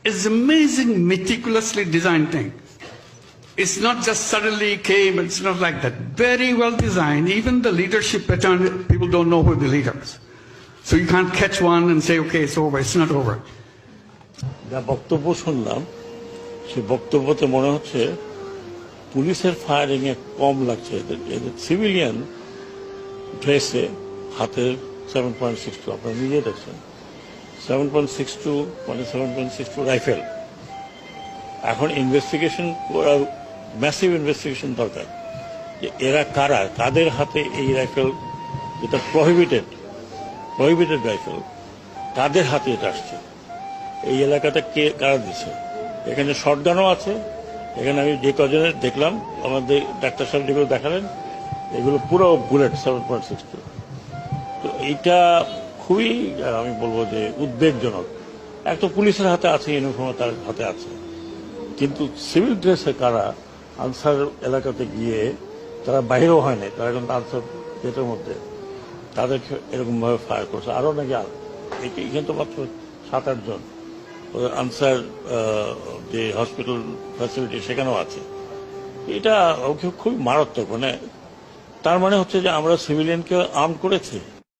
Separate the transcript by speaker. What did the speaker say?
Speaker 1: It's amazing, meticulously designed thing. It's not just suddenly came, it's not like that. Very well designed. Even the leadership pattern, people don't know who the leader is. So you can't catch one and say, okay, it's over. It's not over.
Speaker 2: যা বক্তব্য শুনলাম সে বক্তব্যতে মনে হচ্ছে পুলিশের firing এ কম লাগছে এদের civilian ড্রেসে হাতে 7.62 আপনারা নিজে দেখছেন 7.62 মানে 7.62 রাইফেল এখন ইনভেস্টিগেশন ম্যাসিভ ইনভেস্টিগেশন দরকার যে এরা কারা কাদের হাতে এই রাইফেল যেটা প্রহিবিটেড রাইফেল কাদের হাতে এটা আসছে এই এলাকাটা কে কারা দিচ্ছে এখানে শটগানও আছে এখানে আমি যে কজনের দেখলাম আমাদের ডাক্তার সাহেব যেগুলো দেখালেন এগুলো পুরো বুলেট 7.62 তো এইটা খুবই আমি বলবো যে উদ্বেগজনক এক তো পুলিশের হাতে আছে ইউনিফর্ম তার হাতে আছে কিন্তু সিভিল ড্রেসে কারা আনসার এলাকাতে গিয়ে তারা বাইরেও হয় নাই তারা কিন্তু আনসার গেটের মধ্যে তাদেরকে এরকমভাবে ফায়ার করছে আরও নাকি এখানে তো মাত্র 7-8 জন আনসার যে হসপিটাল ফ্যাসিলিটি সেখানেও আছে এটা খুবই মারাত্মক মানে তার মানে হচ্ছে যে আমরা সিভিলিয়ানকে আর্ম করেছি